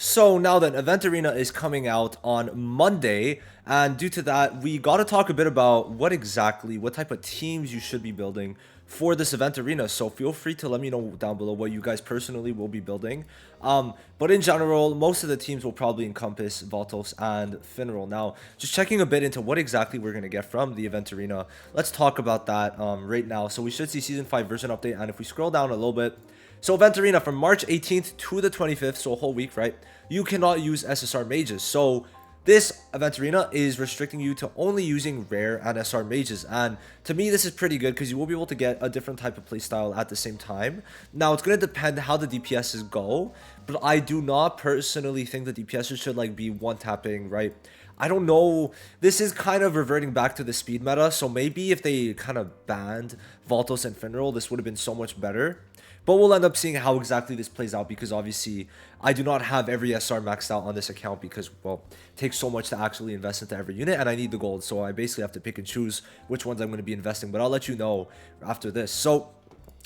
So now then, Event Arena is coming out on Monday, and due to that, we got to talk a bit about what type of teams you should be building for this Event Arena. So feel free to let me know down below what you guys personally will be building. But in general, most of the teams will probably encompass Vaultos and Finral. Now, just checking a bit into what exactly we're going to get from the Event Arena, let's talk about that right now. So we should see Season 5 version update, and if we scroll down a little bit, so Event Arena from March 18th to the 25th, so a whole week, right? You cannot use SSR mages. So this Event Arena is restricting you to only using rare and SR mages. And to me, this is pretty good because you will be able to get a different type of playstyle at the same time. Now, it's going to depend how the DPSs go, but I do not personally think the DPSs should like be one-tapping, right? I don't know. This is kind of reverting back to the speed meta. So maybe if they kind of banned Vaultos and Finral, this would have been so much better. But we'll end up seeing how exactly this plays out because obviously I do not have every SR maxed out on this account because, well, it takes so much to actually invest into every unit and I need the gold. So I basically have to pick and choose which ones I'm going to be investing. But I'll let you know after this. So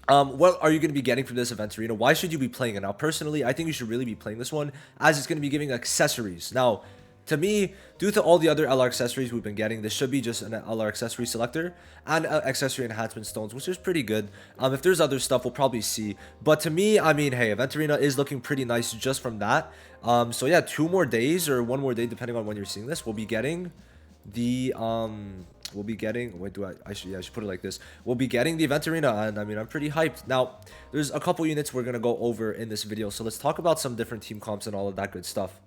what are you going to be getting from this Event Arena? Why should you be playing it? Now, personally, I think you should really be playing this one as it's going to be giving accessories. Now, to me, due to all the other LR accessories we've been getting, this should be just an LR accessory selector and accessory enhancement stones, which is pretty good. If there's other stuff, we'll probably see. But to me, I mean, hey, Event Arena is looking pretty nice just from that. So yeah, 2 more days or 1 more day, depending on when you're seeing this, we'll be getting the wait, I should put it like this. We'll be getting the Event Arena, and I mean, I'm pretty hyped. Now, there's a couple units we're gonna go over in this video, so let's talk about some different team comps and all of that good stuff.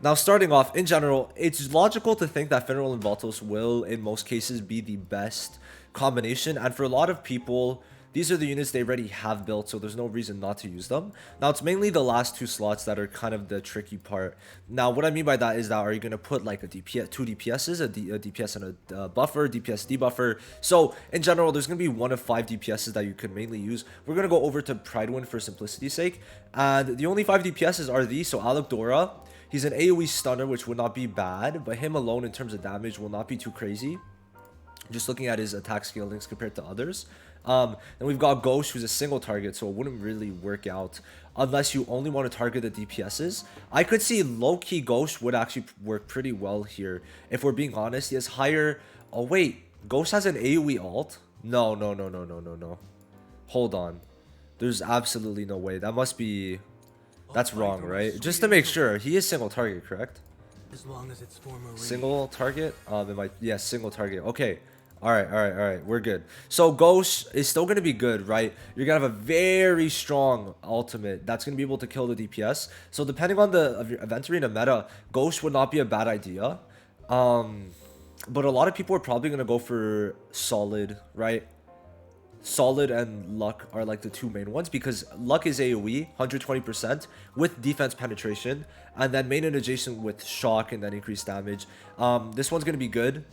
Now, starting off, in general, it's logical to think that Finral and Vaultos will, in most cases, be the best combination. And for a lot of people, these are the units they already have built, so there's no reason not to use them. Now, it's mainly the last 2 slots that are kind of the tricky part. Now, what I mean by that is that are you going to put like a DPS, 2 DPSs, a DPS and a buffer, DPS debuffer. So, in general, there's going to be 1 of 5 DPSs that you could mainly use. We're going to go over to Pridewind for simplicity's sake. And the only 5 DPSs are these, so Alec. He's an AoE stunner, which would not be bad, but him alone in terms of damage will not be too crazy. Just looking at his attack scalings compared to others. Then we've got Ghost, who's a single target, so it wouldn't really work out unless you only want to target the DPSs. I could see low-key Ghost would actually work pretty well here. If we're being honest, he has higher... Oh, wait. Ghost has an AoE ult? No. Hold on. There's absolutely no way. That must be... That's wrong, right? Just to make sure, he is single target, correct? As long as it's former single target? Yeah, single target. Okay. Alright. We're good. So Ghost is still gonna be good, right? You're gonna have a very strong ultimate that's gonna be able to kill the DPS. So depending on the Event Arena meta, Ghost would not be a bad idea. But a lot of people are probably gonna go for Solid, right? Solid and Luck are like the 2 main ones because Luck is AoE 120% with defense penetration, and then main and adjacent with shock and then increased damage. This one's gonna be good.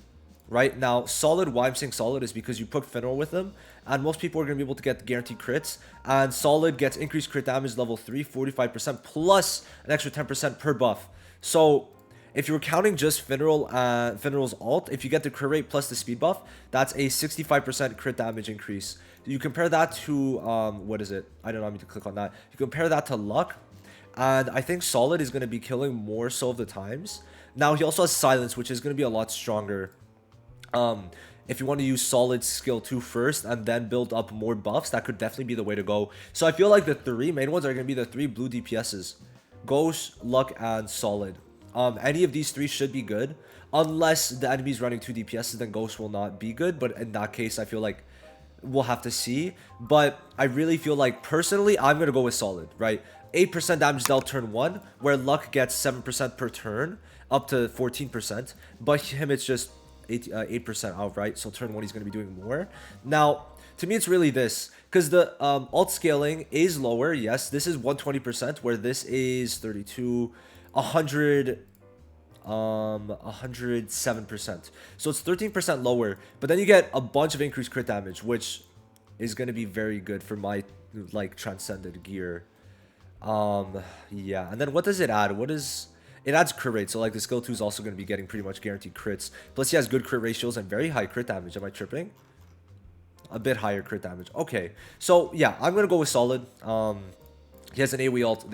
Right now, Solid, why I'm saying Solid is because you put Finral with them, and most people are going to be able to get guaranteed crits, and Solid gets increased crit damage level 3, 45%, plus an extra 10% per buff. So, if you were counting just Finral's ult, if you get the crit rate plus the speed buff, that's a 65% crit damage increase. You compare that to, what is it? I don't know, I need to click on that. You compare that to Luck, and I think Solid is going to be killing more so of the times. Now, he also has Silence, which is going to be a lot stronger. If you want to use Solid skill 2 first and then build up more buffs, that could definitely be the way to go. So I feel like the 3 main ones are going to be the 3 blue DPSs. Ghost, Luck, and Solid. Any of these 3 should be good. Unless the enemy's running 2 DPSs, then Ghost will not be good. But in that case, I feel like we'll have to see. But I really feel like, personally, I'm going to go with Solid, right? 8% damage dealt turn 1, where Luck gets 7% per turn, up to 14%. But him, it's just 8% outright, so turn 1 he's going to be doing more. Now, to me it's really this, because the alt scaling is lower. Yes, this is 120%, where this is 32, 107%. So it's 13% lower, but then you get a bunch of increased crit damage, which is going to be very good for my like transcended gear. Yeah, and then what does it add? It adds crit rate, so like the skill 2 is also going to be getting pretty much guaranteed crits. Plus he has good crit ratios and very high crit damage. Am I tripping? A bit higher crit damage. Okay, so yeah, I'm going to go with Solid. He has an AoE ult.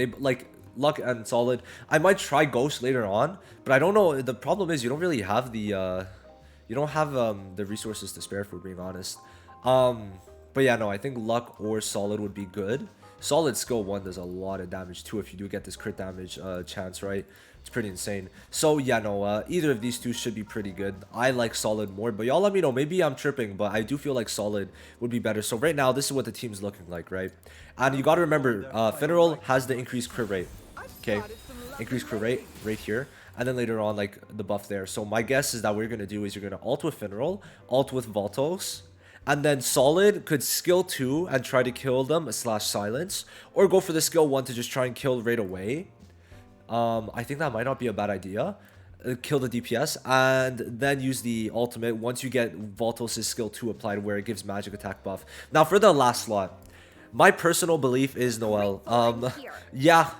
Luck and Solid. I might try Ghost later on, but I don't know. The problem is you don't really have the resources to spare, for being honest. But yeah, no, I think Luck or Solid would be good. Solid skill 1 does a lot of damage too if you do get this crit damage chance, right? It's pretty insane. So yeah, no, either of these two should be pretty good. I like Solid more, but y'all let me know. Maybe I'm tripping, but I do feel like Solid would be better. So right now, this is what the team's looking like, right? And you got to remember, Federal has the increased crit rate. Okay, increased crit rate right here. And then later on, like, the buff there. So my guess is that what you're going to do is you're going to ult with Federal, ult with Voltos, and then Solid could skill 2 and try to kill them / silence, or go for the skill 1 to just try and kill right away. I think that might not be a bad idea. Kill the DPS and then use the ultimate once you get Voltos' skill 2 applied, where it gives magic attack buff. Now for the last slot, my personal belief is Noelle. Yeah.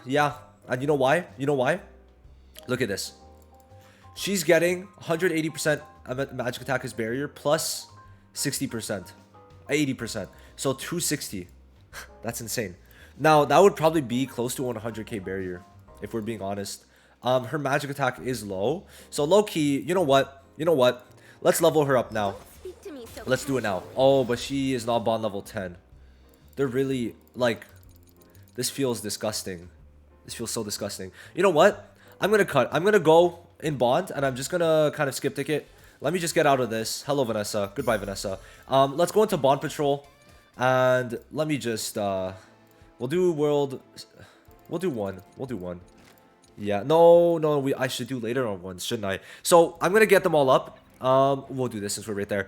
And you know why? Look at this. She's getting 180% magic attack as barrier plus 60%, 80%. So 260. That's insane. Now, that would probably be close to 100k barrier, if we're being honest. Her magic attack is low. So low-key, you know what? Let's level her up now. Let's do it now. Oh, but she is not bond level 10. They're really, like, this feels disgusting. This feels so disgusting. You know what? I'm going to cut. I'm going to go in bond, and I'm just going to kind of skip ticket. Let me just get out of this. Hello, Vanessa. Goodbye, Vanessa. Let's go into bond patrol, and let me just, we'll do world, we'll do one. Yeah, no, I should do later on ones, shouldn't I? So, I'm going to get them all up. We'll do this since we're right there.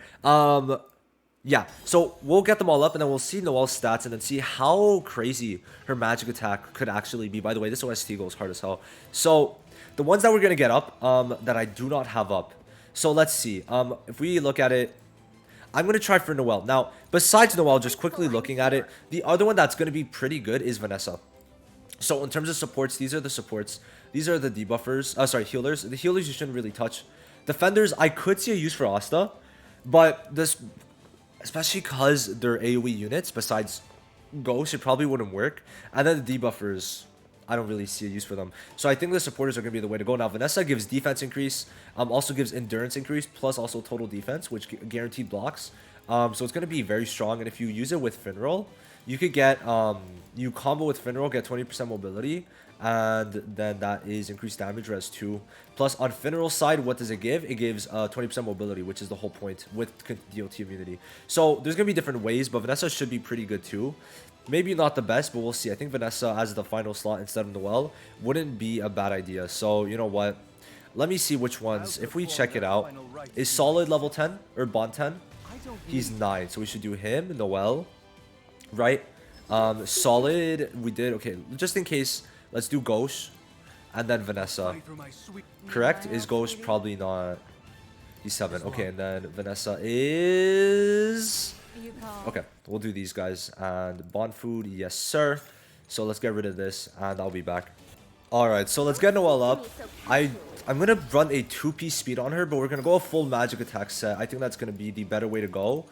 Yeah, so we'll get them all up, and then we'll see Noelle's stats, and then see how crazy her magic attack could actually be. By the way, this OST goes hard as hell. So, the ones that we're going to get up, that I do not have up. So, let's see. If we look at it, I'm going to try for Noelle. Now, besides Noelle, just quickly looking at it, the other one that's going to be pretty good is Vanessa. So, in terms of supports, these are the supports. These are the debuffers. Healers. The healers you shouldn't really touch. Defenders, I could see a use for Asta, but this, especially because they're AoE units, besides Ghost, it probably wouldn't work. And then the debuffers, I don't really see a use for them. So I think the supporters are going to be the way to go. Now, Vanessa gives defense increase, also gives endurance increase, plus also total defense, which guaranteed blocks. So it's going to be very strong. And if you use it with Finral, you could get, you combo with Finral, get 20% mobility, and then that is increased damage res 2. Plus, on Finral's side, what does it give? It gives 20% mobility, which is the whole point with DOT immunity. So there's going to be different ways, but Vanessa should be pretty good too. Maybe not the best, but we'll see. I think Vanessa as the final slot instead of Noelle wouldn't be a bad idea. So, you know what? Let me see which ones. If we check it out, is Solid level 10 or Bond 10? He's 9, so we should do him, Noelle, right? Solid, we did. Okay, just in case, let's do Ghost and then Vanessa. Correct? Is Ghost probably not? He's 7. Okay, and then Vanessa is... Okay, we'll do these guys. And Bond food, yes sir. So let's get rid of this and I'll be back. Alright, so let's get Noelle up. I'm going to run a 2-piece speed on her, but we're going to go a full magic attack set. I think that's going to be the better way to go,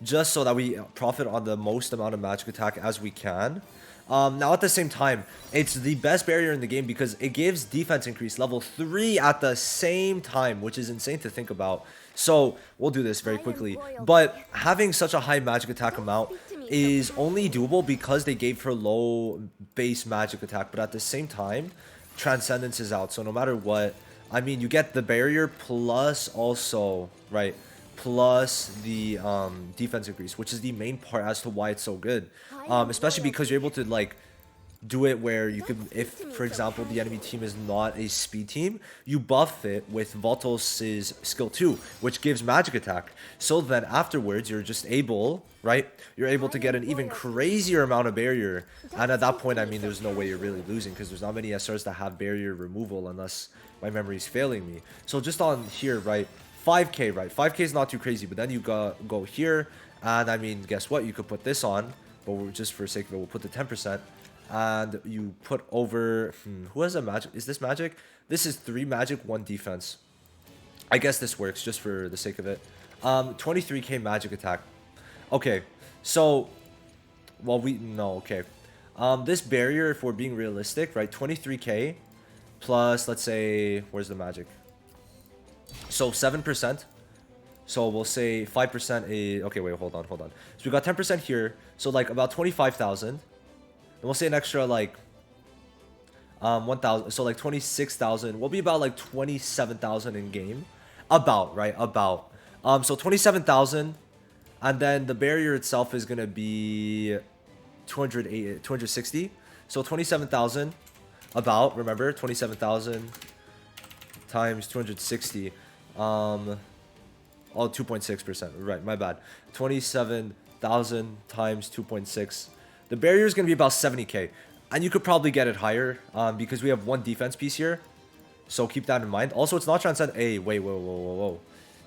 just so that we profit on the most amount of magic attack as we can. Now, at the same time, it's the best barrier in the game because it gives defense increase level 3 at the same time, which is insane to think about. So, we'll do this very quickly. But having such a high magic attack amount is only doable because they gave her low base magic attack. But at the same time, Transcendence is out. So, no matter what, I mean, you get the barrier plus also, right, plus the defense increase, which is the main part as to why it's so good. Especially because you're able to, like, do it where you could, if, for example, the enemy team is not a speed team, you buff it with Voltos' skill 2, which gives magic attack. So then afterwards, you're just able, right? You're able to get an even crazier amount of barrier. And at that point, I mean, there's no way you're really losing because there's not many SRs that have barrier removal unless my memory is failing me. So just on here, right? 5k, right? 5k is not too crazy, but then you go here, and I mean, guess what? You could put this on, but we're just for sake of it, we'll put the 10%, and you put over, who has a magic? Is this magic? This is 3 magic, 1 defense. I guess this works just for the sake of it. 23k magic attack. Okay, so, well, okay. This barrier, if we're being realistic, right? 23k plus, let's say, where's the magic? So 7%. So we'll say 5% is, okay, wait, hold on. So we got 10% here. So like about 25,000. And we'll say an extra like 1,000. So like 26,000. We'll be about like 27,000 in game. About, right? About. So 27,000. And then the barrier itself is going to be 260. So 27,000 about, remember, 27,000 times 260. Oh, 2.6%. Right, my bad. 27,000 times 2.6. The barrier is going to be about 70k. And you could probably get it higher because we have one defense piece here. So keep that in mind. Also, it's not transcend. Hey, wait, whoa.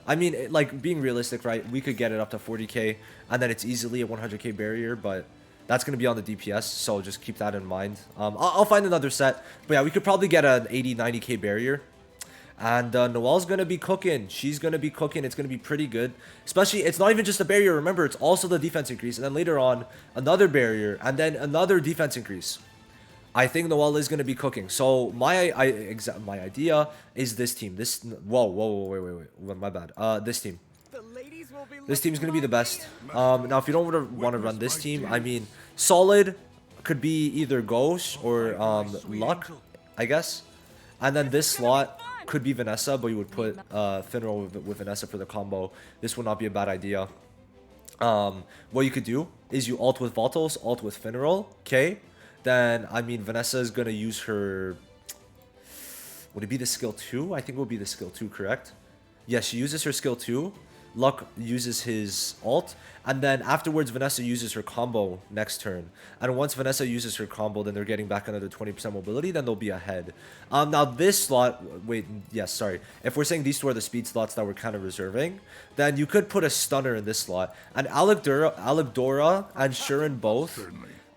I mean, like, being realistic, right? We could get it up to 40k. And then it's easily a 100k barrier. But that's going to be on the DPS. So just keep that in mind. I'll find another set. But yeah, we could probably get an 80, 90k barrier. And Noelle's going to be cooking. She's going to be cooking. It's going to be pretty good. Especially, it's not even just a barrier. Remember, it's also the defense increase. And then later on, another barrier. And then another defense increase. I think Noelle is going to be cooking. So my idea is this team. Wait. My bad. This team. This team is going to be the best. Now, if you don't want to run this team, I mean, solid could be either Ghost or Luck, I guess. And then this slot could be Vanessa, but you would put Finral with Vanessa for the combo. This would not be a bad idea. What you could do is you ult with Voltos, ult with Finral, okay? Then, I mean, Vanessa is going to use her... Would it be the skill 2? I think it would be the skill 2, correct? Yes, she uses her skill 2. Luck uses his ult, and then afterwards Vanessa uses her combo next turn. And once Vanessa uses her combo, then they're getting back another 20% mobility, then they'll be ahead. Now this slot, if we're saying these two are the speed slots that we're kind of reserving, then you could put a stunner in this slot. And Alec-Dora and Shuren both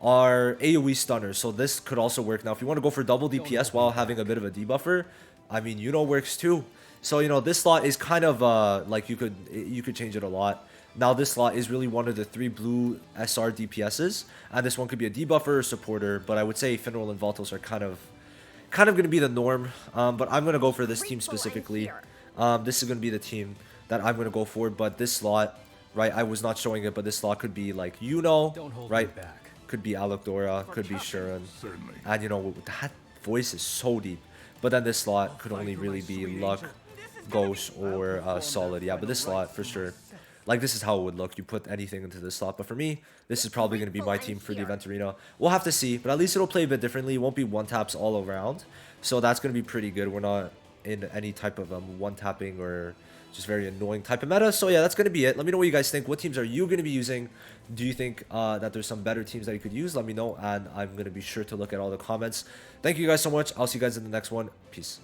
are AoE stunners, so this could also work. Now if you want to go for double DPS while having a bit of a debuffer, I mean, works too. So, this slot is kind of, like, you could change it a lot. Now, this slot is really one of the 3 blue SR DPSs. And this one could be a debuffer or supporter. But I would say Finral and Voltos are kind of going to be the norm. But I'm going to go for this team specifically. This is going to be the team that I'm going to go for. But this slot, right, I was not showing it. But this slot could be, like, right? Could be Alec-Dora, could be Shuren. And, that voice is so deep. But then this slot could only really be Luck, Ghost, or Solid. Yeah, but this slot, for sure. Like, this is how it would look. You put anything into this slot. But for me, this is probably going to be my team for the event arena. We'll have to see. But at least it'll play a bit differently. It won't be one-taps all around. So that's going to be pretty good. We're not in any type of one-tapping or just very annoying type of meta. So yeah, that's going to be it. Let me know what you guys think. What teams are you going to be using? Do you think that there's some better teams that you could use? Let me know. And I'm going to be sure to look at all the comments. Thank you guys so much. I'll see you guys in the next one. Peace.